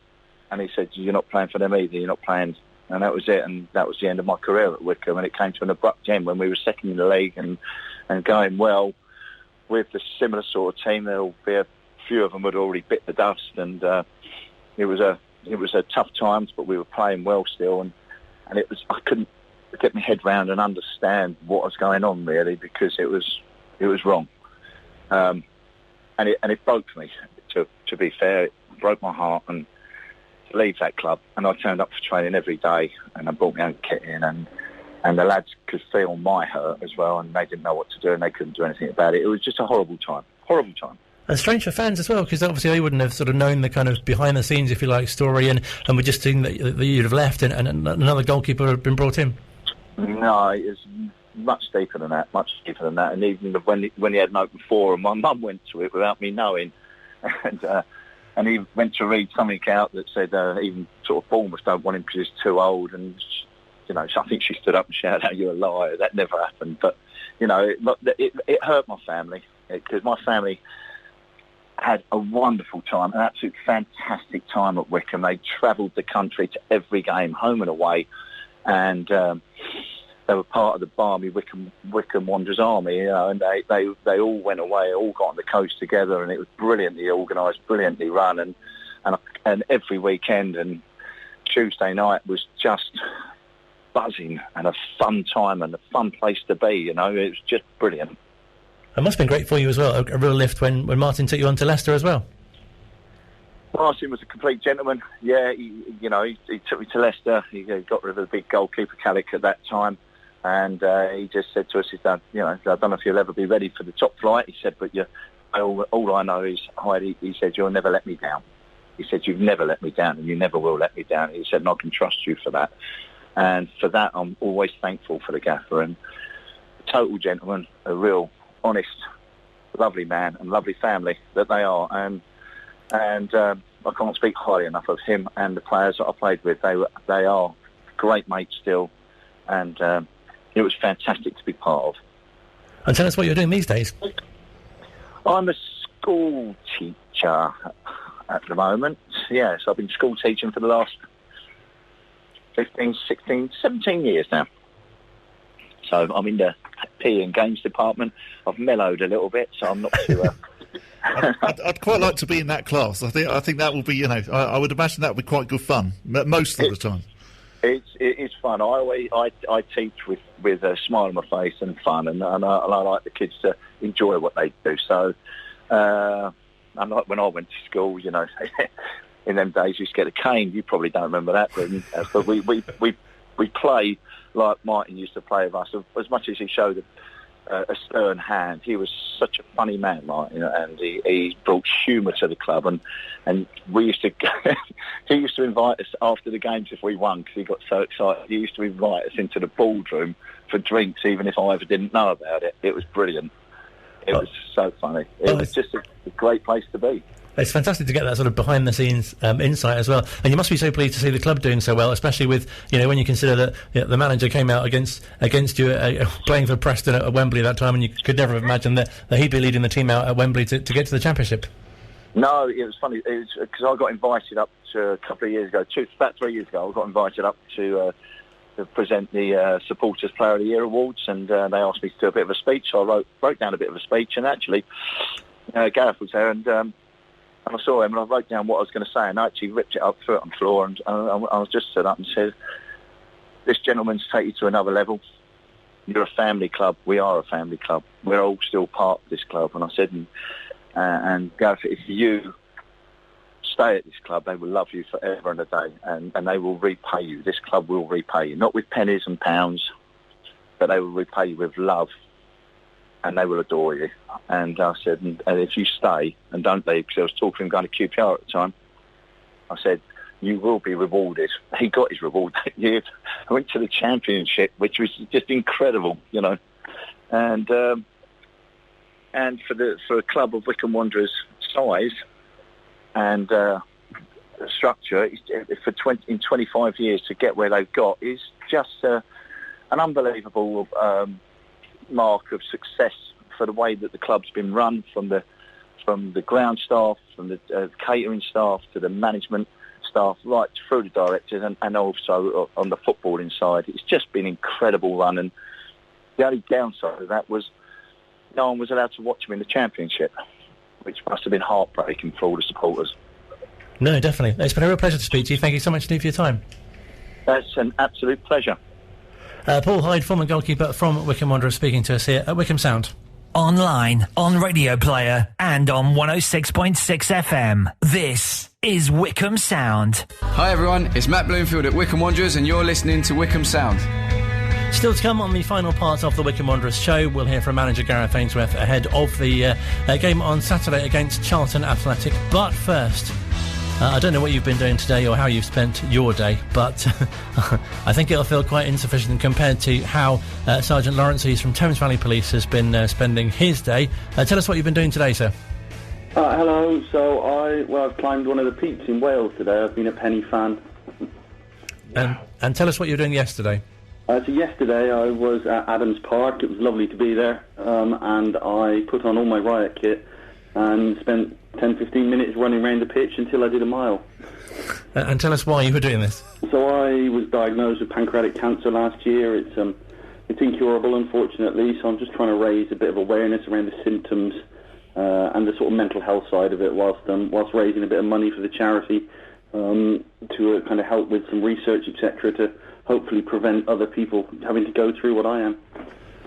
And he said, "You're not playing for them either, you're not playing." And that was it, and that was the end of my career at Wycombe. And it came to an abrupt end when we were second in the league and going well with the similar sort of team. There'll be a few of them had already bit the dust, and it was a tough times, but we were playing well still, and I couldn't get my head round and understand what was going on really, because it was wrong, and it broke me. To be fair, it broke my heart, and to leave that club. And I turned up for training every day, and I brought my own kit in, and the lads could feel my hurt as well, and they didn't know what to do, and they couldn't do anything about it. It was just a horrible time. And strange for fans as well, because obviously they wouldn't have sort of known the kind of behind-the-scenes, if you like, story, and we're just seeing that you'd have left and another goalkeeper had been brought in. No, it was much deeper than that. And even when he had an open forum, my mum went to it without me knowing, and he went to read something out that said even sort of Bournemouth don't want him because he's too old, and I think she stood up and shouted out, "You're a liar, that never happened." But it hurt my family, because my family had a wonderful time, an absolute fantastic time at Wycombe. They travelled the country to every game, home and away, and they were part of the balmy Wycombe Wanderers army, and they all went away, all got on the coast together, and it was brilliantly organised, brilliantly run, and every weekend and Tuesday night was just buzzing and a fun time and a fun place to be. It was just brilliant. It must have been great for you as well, a real lift when Martin took you on to Leicester as well. Martin was a complete gentleman. Yeah, he took me to Leicester. He got rid of the big goalkeeper Couhig at that time, and he just said to us, he said, I don't know if you'll ever be ready for the top flight. He said, but all I know is, Heidi, he said, you'll never let me down. He said, you've never let me down, and you never will let me down. He said, and I can trust you for that. And for that, I'm always thankful for the gaffer. And a total gentleman, a real honest, lovely man and lovely family that they are. And I can't speak highly enough of him and the players that I played with. They are great mates still, and it was fantastic to be part of. And tell us what you're doing these days. I'm a school teacher at the moment. Yes, I've been school teaching for the last 15, 16, 17 years now. So I'm in the PE and games department. I've mellowed a little bit, so I'm not too... I'd quite like to be in that class. I think that will be, I would imagine that would be quite good fun most of the time. It's fun. I teach with a smile on my face and fun, and I like the kids to enjoy what they do. So, unlike when I went to school, in them days you used to get a cane. You probably don't remember that, but we play like Martin used to play with us. As much as he showed a stern hand, he was such a funny man, Martin, and he brought humour to the club, and we used to he used to invite us after the games if we won, because he got so excited. He used to invite us into the ballroom for drinks, even if I ever didn't know about it. It was brilliant. It was so funny. It was just a great place to be. It's fantastic to get that sort of behind-the-scenes insight as well. And you must be so pleased to see the club doing so well, especially with, when you consider that the manager came out against you playing for Preston at Wembley at that time, and you could never have imagined that he'd be leading the team out at Wembley to get to the Championship. No, it was funny. It was because I got invited up to a couple of years ago, about 3 years ago, I got invited up to present the Supporters Player of the Year awards, and they asked me to do a bit of a speech. So I wrote down a bit of a speech, and actually Gareth was there, and I saw him, and I wrote down what I was going to say, and I actually ripped it up, threw it on the floor, and I was just stood up and said, this gentleman's take you to another level. You're a family club. We are a family club. We're all still part of this club. And I said, and Gareth, if you stay at this club, they will love you forever and a day, and they will repay you. This club will repay you, not with pennies and pounds, but they will repay you with love, and they will adore you. And I said, and if you stay and don't leave, because I was talking to him going to QPR at the time, I said, you will be rewarded. He got his reward that year. I went to the Championship, which was just incredible, And for a club of Wycombe Wanderers' size and structure, in 25 years to get where they've got is just an unbelievable mark of success for the way that the club's been run, from the ground staff, from the catering staff to the management staff, right through the directors, and also on the footballing side. It's just been an incredible run, and the only downside of that was no one was allowed to watch them in the Championship, which must have been heartbreaking for all the supporters. No, definitely. It's been a real pleasure to speak to you. Thank you so much, Steve, for your time. That's an absolute pleasure. Paul Hyde, former goalkeeper from Wycombe Wanderers, speaking to us here at Wycombe Sound. Online, on Radio Player, and on 106.6 FM. This is Wycombe Sound. Hi everyone, it's Matt Bloomfield at Wycombe Wanderers, and you're listening to Wycombe Sound. Still to come on the final part of the Wycombe Wanderers show, we'll hear from manager Gareth Ainsworth ahead of the game on Saturday against Charlton Athletic. But first, I don't know what you've been doing today or how you've spent your day, but I think it'll feel quite insufficient compared to how Sergeant Laurence, who's from Thames Valley Police, has been spending his day. Tell us what you've been doing today, sir. Hello. So I've climbed one of the peaks in Wales today. I've been a Penny fan. And tell us what you were doing yesterday. So yesterday I was at Adams Park. It was lovely to be there, and I put on all my riot kit and spent 10-15 minutes running around the pitch until I did a mile. And tell us why you were doing this. So I was diagnosed with pancreatic cancer last year. It's incurable, unfortunately, so I'm just trying to raise a bit of awareness around the symptoms and the sort of mental health side of it, whilst raising a bit of money for the charity to kind of help with some research, etc., to hopefully prevent other people having to go through what I am.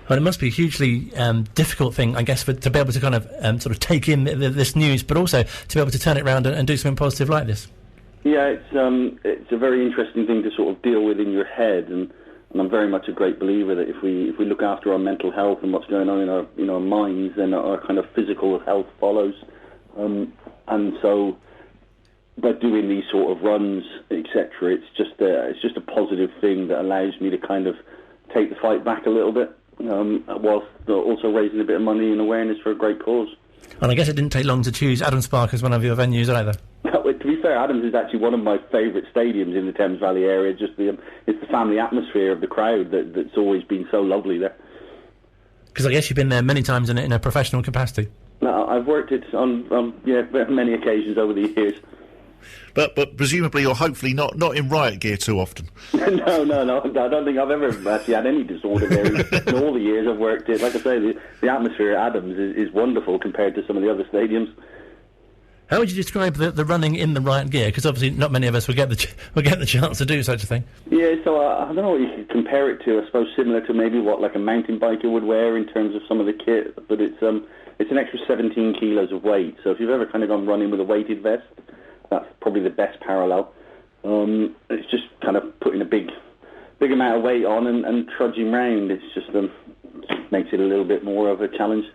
Well, it must be a hugely difficult thing, I guess, to be able to kind of sort of take in this news, but also to be able to turn it around and do something positive like this. Yeah, it's a very interesting thing to sort of deal with in your head, and I'm very much a great believer that if we look after our mental health and what's going on in our minds, then our kind of physical health follows. And so by doing these sort of runs, etc., it's just a positive thing that allows me to kind of take the fight back a little bit, whilst also raising a bit of money and awareness for a great cause. And I guess it didn't take long to choose Adams Park as one of your venues either. To be fair, Adams is actually one of my favourite stadiums in the Thames Valley area. Just it's the family atmosphere of the crowd that's always been so lovely there. Because I guess you've been there many times in a professional capacity. No, I've worked it on many occasions over the years. But presumably, or hopefully not in riot gear too often. No. I don't think I've ever actually had any disorder there in all the years I've worked it. Like I say, the atmosphere at Adams is wonderful compared to some of the other stadiums. How would you describe the running in the riot gear? Because obviously not many of us will get the chance to do such a thing. Yeah, so I don't know what you could compare it to. I suppose similar to maybe what like a mountain biker would wear in terms of some of the kit, but it's an extra 17 kilos of weight. So if you've ever kind of gone running with a weighted vest, that's probably the best parallel. It's just kind of putting a big amount of weight on and trudging round. It's just makes it a little bit more of a challenge.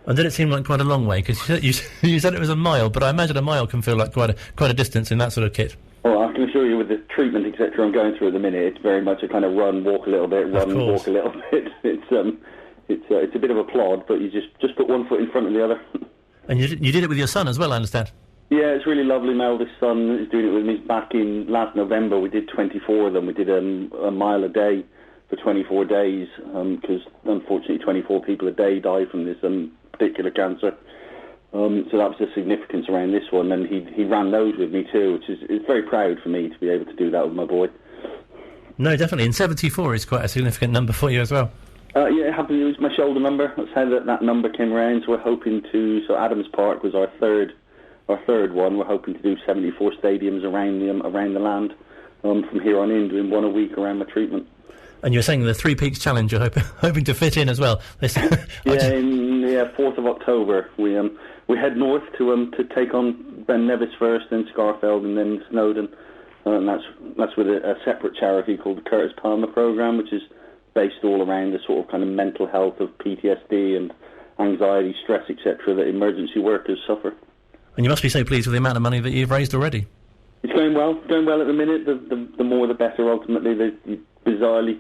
And did it seem like quite a long way? Because you said it was a mile, but I imagine a mile can feel like quite a distance in that sort of kit. Well, I can assure you with the treatment, etc., I'm going through at the minute, it's very much a kind of run, walk a little bit, run, walk a little bit. It's a bit of a plod, but you just put one foot in front of the other. And you did it with your son as well, I understand. Yeah, it's really lovely. My eldest son is doing it with me. Back in last November, we did 24 of them. We did a mile a day for 24 days, because unfortunately 24 people a day die from this particular cancer. So that was the significance around this one, and he ran those with me too, which is very proud for me to be able to do that with my boy. No, definitely, and 74 is quite a significant number for you as well. Yeah, it happened to use my shoulder number. That's how that number came around. So we're hoping to. So Adams Park was our third one. We're hoping to do 74 stadiums around the land from here on in, doing one a week around my treatment. And you're saying the Three Peaks Challenge you're hoping to fit in as well. Yeah, 4th of October we head north to take on Ben Nevis first, then Scarfeld, and then Snowdon, and that's with a separate charity called the Curtis Palmer Programme, which is based all around the sort of kind of mental health of PTSD and anxiety, stress, etc. that emergency workers suffer. And you must be so pleased with the amount of money that you've raised already. It's going well at the minute. The more the better. Ultimately, bizarrely,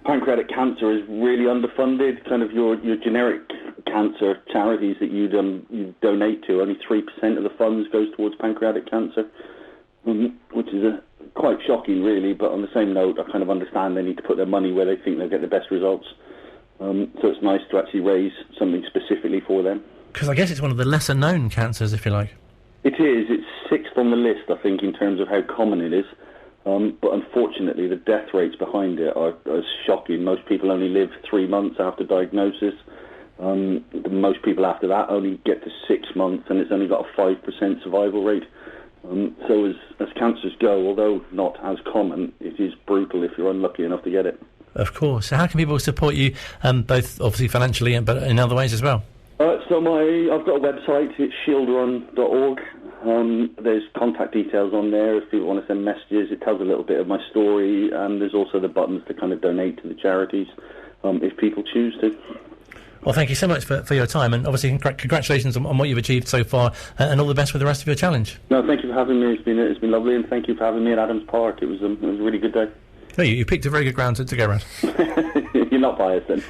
pancreatic cancer is really underfunded. Kind of your generic cancer charities that you donate to, only 3% of the funds goes towards pancreatic cancer, which is quite shocking, really. But on the same note, I kind of understand they need to put their money where they think they'll get the best results. So it's nice to actually raise something specifically for them. Because I guess it's one of the lesser-known cancers, if you like. It is. It's 6th on the list, I think, in terms of how common it is. But unfortunately, the death rates behind it are shocking. Most people only live 3 months after diagnosis. Most people after that only get to 6 months, and it's only got a 5% survival rate. So as cancers go, although not as common, it is brutal if you're unlucky enough to get it. Of course. So how can people support you, both obviously financially, but in other ways as well? So I've got a website. It's shieldrun.org. There's contact details on there if people want to send messages. It tells a little bit of my story, and there's also the buttons to kind of donate to the charities if people choose to. Well, thank you so much for your time, and obviously congratulations on what you've achieved so far, and all the best with the rest of your challenge. No, thank you for having me. It's been lovely, and thank you for having me at Adams Park. It was a really good day. Oh, you picked a very good ground to go around. You're not biased then.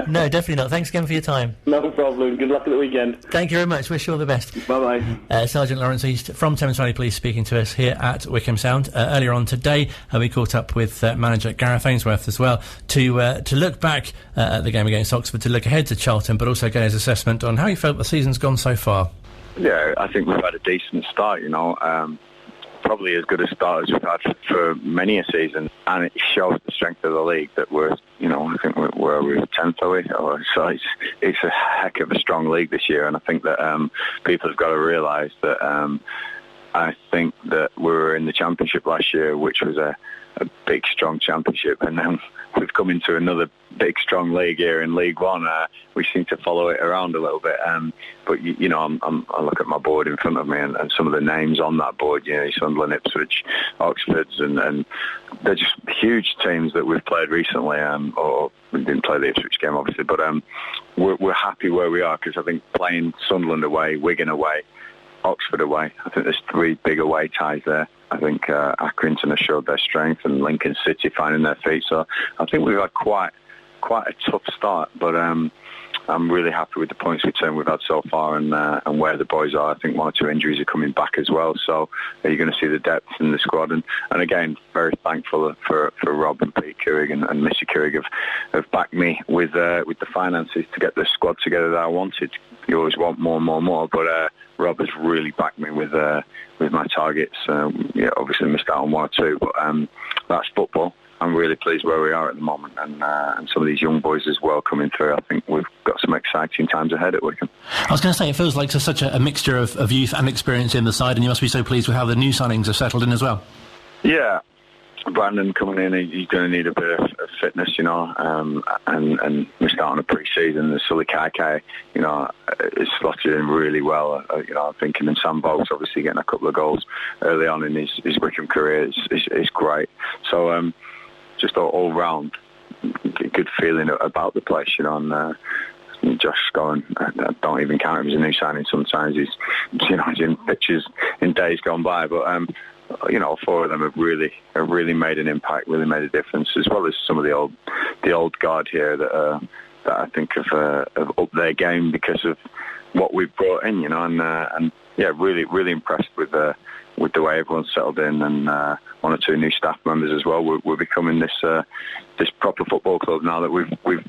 No, definitely not. Thanks again for your time. No problem. Good luck at the weekend. Thank you very much. Wish you all the best. Bye-bye. Sergeant Laurence East from Thames Valley Police speaking to us here at Wycombe Sound. Earlier on today, we caught up with manager Gareth Ainsworth as well to look back at the game against Oxford, to look ahead to Charlton, but also get his assessment on how he felt the season's gone so far. Yeah, I think we've had a decent start, probably as good a start as we've had for many a season, and it shows the strength of the league that we're, I think we're 10th, are we? So it's a heck of a strong league this year, and I think that people have got to realise that I think that we were in the Championship last year, which was a big, strong Championship, and then we've come into another big, strong league here in League One. We seem to follow it around a little bit, but I look at my board in front of me, and some of the names on that board, Sunderland, Ipswich, Oxfords, and they're just huge teams that we've played recently. Or we didn't play the Ipswich game, obviously, but we're happy where we are, because I think playing Sunderland away, Wigan away, Oxford away, I think there's 3 big away ties there. I think Accrington has showed their strength, and Lincoln City finding their feet. So I think we've had quite a tough start, but I'm really happy with the points return we've had so far, and where the boys are. I think 1 or 2 injuries are coming back as well, so you're going to see the depth in the squad. And again, very thankful for Rob and Pete Couhig and Mr. Couhig have backed me with the finances to get the squad together that I wanted. You always want more, but Rob has really backed me with my targets. Obviously missed out on 1 or 2, but that's football. I'm really pleased where we are at the moment, and some of these young boys as well coming through. I think we've got some exciting times ahead at Wycombe. I was going to say, it feels like such a mixture of youth and experience in the side, and you must be so pleased with how the new signings have settled in as well. Yeah. Brandon coming in, he's going to need a bit of fitness, and missed out on a pre-season. The Sully Kai, is slotted in really well. I'm thinking, and Sam Bogues obviously getting a couple of goals early on in his Wycombe career is great. So just all round good feeling about the place, and Josh Scowen, I don't even count him as a new signing. Sometimes he's in pictures in days gone by, but 4 of them have really made an impact, really made a difference, as well as some of the old guard here that I think have upped their game because of what we've brought in, really impressed with the way everyone's settled in, and 1 or 2 new staff members as well. We're becoming this proper football club now that we've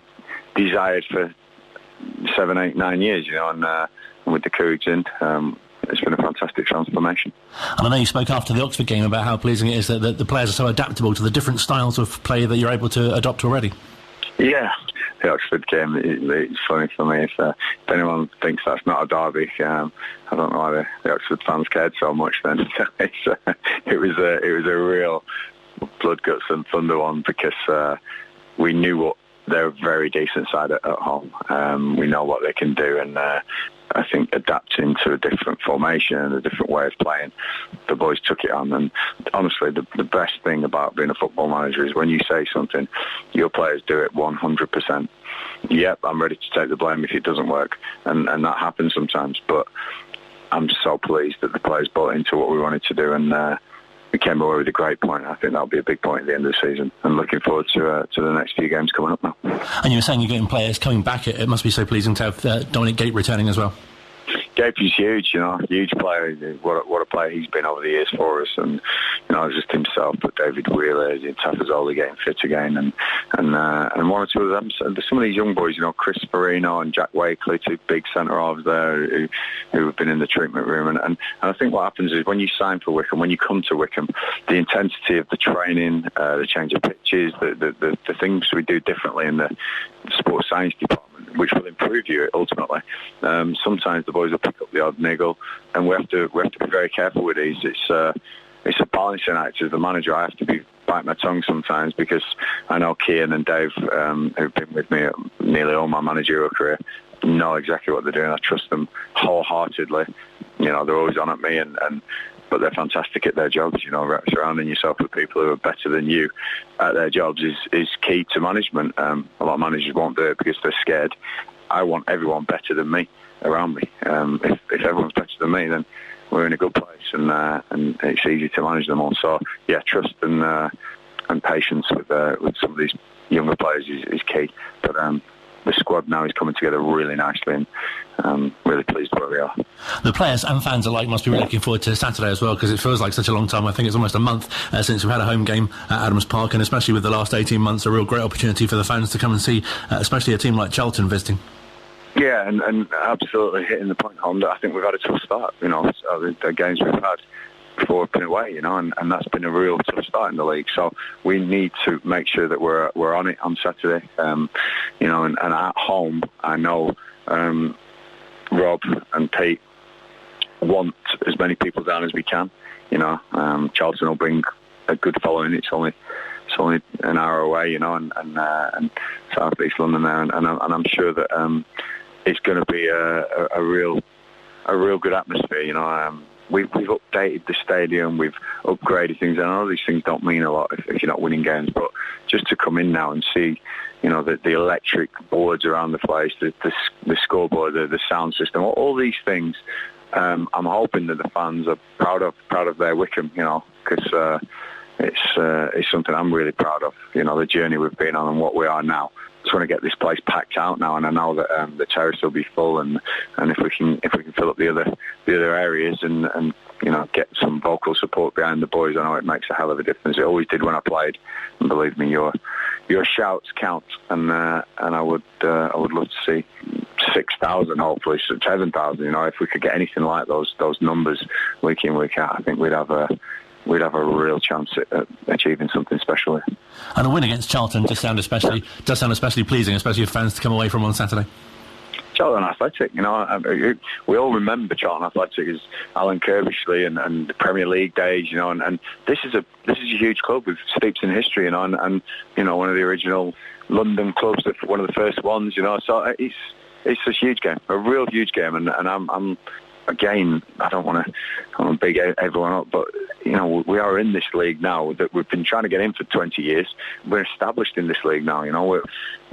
desired for 7, 8, 9 years, and with the Couhigs in. It's been a fantastic transformation. And I know you spoke after the Oxford game about how pleasing it is that the players are so adaptable to the different styles of play that you're able to adopt already. Yeah, the Oxford game, it's funny for me. If anyone thinks that's not a derby, I don't know why the Oxford fans cared so much then. It was a real blood, guts and thunder one, because we knew what they're a very decent side at home. We know what they can do, and I think adapting to a different formation and a different way of playing, the boys took it on. And honestly, the best thing about being a football manager is when you say something, your players do it 100%. Yep, I'm ready to take the blame if it doesn't work, and that happens sometimes. But I'm so pleased that the players bought into what we wanted to do, and we came away with a great point. I think that'll be a big point at the end of the season. I'm looking forward to the next few games coming up now. And you were saying you're getting players coming back. It must be so pleasing to have Dominic Gape returning as well. Gape is huge, huge player. What a player he's been over the years for us, and just himself, but David Wheeler, Tafazoli getting fit again, and 1 or 2 of them. So some of these young boys, Chris Farino and Jack Wakely, 2 big centre halves there who have been in the treatment room, and I think what happens is when you sign for Wycombe, when you come to Wycombe, the intensity of the training, the change of pitches, the things we do differently in the sports science department, which will improve you ultimately. Sometimes the boys will pick up the odd niggle, and we have to be very careful with these. It's a balancing act as the manager. I have to bite my tongue sometimes, because I know Kian and Dave, who've been with me nearly all my managerial career, know exactly what they're doing. I trust them wholeheartedly. They're always on at me, but they're fantastic at their jobs. Surrounding yourself with people who are better than you at their jobs is key to management. A lot of managers won't do it because they're scared. I want everyone better than me around me. If everyone's better than me, then we're in a good place, and it's easy to manage them all. So yeah, trust and patience with some of these younger players is key. But the squad now is coming together really nicely, and I'm really pleased where we are. The players and fans alike must be really looking forward to Saturday as well, because it feels like such a long time. I think it's almost a month since we've had a home game at Adams Park, and especially with the last 18 months, a real great opportunity for the fans to come and see, especially a team like Charlton visiting. Yeah, and absolutely hitting the point home that I think we've had a tough start. The games we've had before have been away, and that's been a real tough start in the league. So we need to make sure that we're on it on Saturday. And at home, I know Rob and Pete want as many people down as we can. You know, Charlton will bring a good following. It's only an hour away, you know, and South East London there, and I'm sure that it's going to be a real good atmosphere. You know, we've updated the stadium, we've upgraded things, and I know these things don't mean a lot if you're not winning games, but just to come in now and see, you know, the electric boards around the place, the scoreboard, the sound system, all these things. I'm hoping that the fans are proud of their Wycombe, you know, because it's something I'm really proud of. You know, the journey we've been on and what we are now. Just want to get this place packed out now, and I know that the terrace will be full, and if we can fill up the other areas and you know, get some vocal support behind the boys, I know it makes a hell of a difference. It always did when I played, and believe me, your shouts count, and I would love to see 6,000, hopefully 7,000. You know, if we could get anything like those numbers week in, week out, I think we'd have a real chance at achieving something special. And a win against Charlton does sound especially pleasing, especially for fans to come away from on Saturday. Charlton Athletic, you know, we all remember Charlton Athletic as Alan Kirbishley and the Premier League days, you know, and this is a huge club with steeps in history, you know, and you know, one of the original London clubs, one of the first ones, you know, so it's a huge game, a real huge game, and I'm again, I don't want to big everyone up, but you know, we are in this league now that we've been trying to get in for 20 years. We're established in this league now. You know,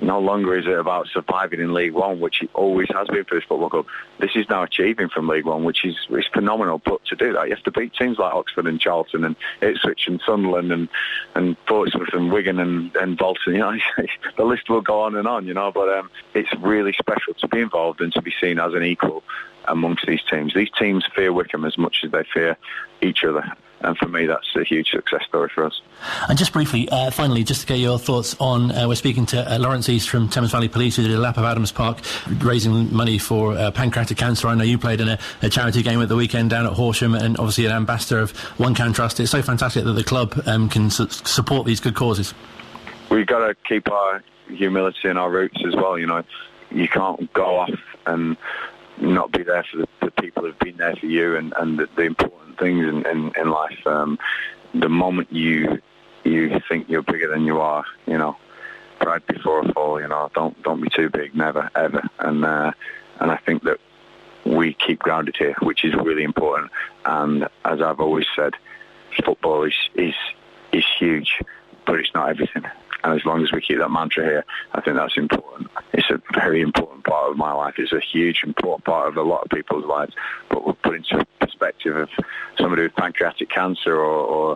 no longer is it about surviving in League One, which it always has been for this football club. This is now achieving from League One, which is phenomenal. But to do that, you have to beat teams like Oxford and Charlton and Ipswich and Sunderland and Portsmouth and Wigan and Bolton. You know, the list will go on and on. You know, but it's really special to be involved and to be seen as an equal amongst these teams. These teams fear Wycombe as much as they fear each other. And for me, that's a huge success story for us. And just briefly, finally, just to get your thoughts on, we're speaking to Laurence East from Thames Valley Police, who did a lap of Adams Park, raising money for pancreatic cancer. I know you played in a charity game at the weekend down at Horsham, and obviously an ambassador of One Can Trust. It's so fantastic that the club can support these good causes. We've got to keep our humility and our roots as well. You know, you can't go off and not be there for the people who've been there for you and the important things in life. The moment you think you're bigger than you are, you know, pride before a fall. You know, don't be too big, never ever. And I think that we keep grounded here, which is really important. And as I've always said, football is huge, but it's not everything. And as long as we keep that mantra here, I think that's important. It's a very important part of my life. It's a huge, important part of a lot of people's lives. But we'll put into perspective of somebody with pancreatic cancer or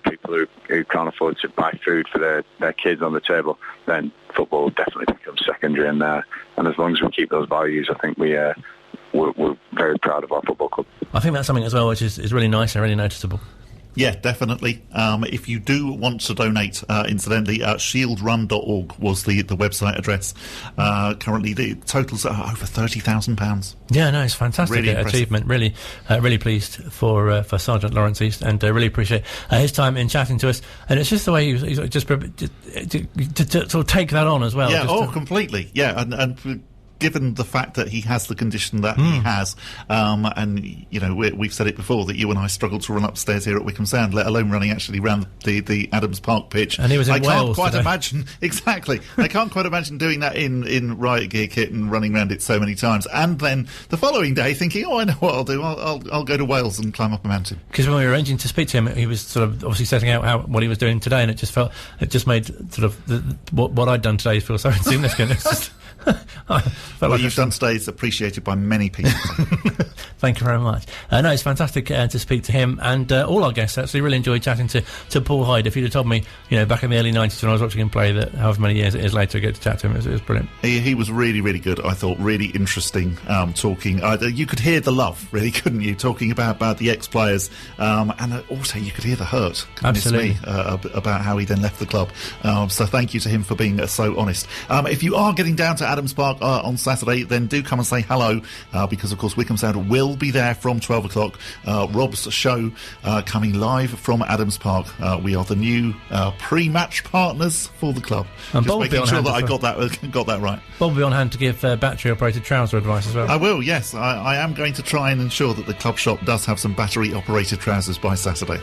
people who can't afford to buy food for their kids on the table, then football will definitely become secondary. And as long as we keep those values, I think we're very proud of our football club. I think that's something as well which is really nice and really noticeable. Yeah, definitely. If you do want to donate, incidentally, shieldrun.org was the website address. Currently, the totals are over £30,000. Yeah, no, it's fantastic really achievement. Really, really pleased for Sergeant Laurence East, and really appreciate his time in chatting to us. And it's just the way he's just to sort of take that on as well. Yeah, completely. Yeah, and given the fact that he has the condition that he has, and you know, we've said it before that you and I struggled to run upstairs here at Wycombe Sound, let alone running actually round the Adams Park pitch. And he was in Wales. I can't quite imagine exactly. I can't quite imagine doing that in riot gear kit and running around it so many times. And then the following day thinking, oh, I know what I'll do. I'll go to Wales and climb up a mountain. Because when we were arranging to speak to him, he was sort of obviously setting out what he was doing today, and it just made sort of what I'd done today feel so insignificant. It's just. What you've done today is appreciated by many people. Thank you very much. No, it's fantastic to speak to him and all our guests. Actually, really enjoyed chatting to Paul Hyde. If you'd have told me, you know, back in the early 90s when I was watching him play, that however many years it is later I get to chat to him, it was brilliant. He was really, really good. I thought really interesting talking. You could hear the love, really, couldn't you? Talking about the ex-players, and also you could hear the hurt. Absolutely. About how he then left the club. So thank you to him for being so honest. If you are getting down to Adams Park on Saturday, then do come and say hello, because of course Wycombe Sound will will be there from 12 o'clock. Rob's show coming live from Adams Park. We are the new pre-match partners for the club. And Just Bob making sure that I got that right. Bob will be on hand to give battery-operated trouser advice as well. I will, yes. I am going to try and ensure that the club shop does have some battery-operated trousers by Saturday.